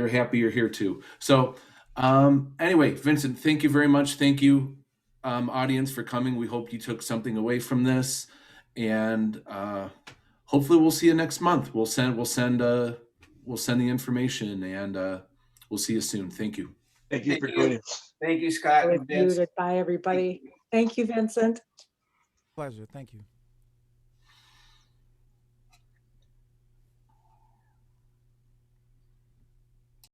happy you're here too. So anyway, Vincent, thank you very much. Thank you, audience, for coming. We hope you took something away from this, and hopefully we'll see you next month. We'll send the information, and we'll see you soon. Thank you. Thank you for joining us. Thank you, Scott I was and Vince. muted. Bye, everybody. Thank you, Vincent. Pleasure. Thank you.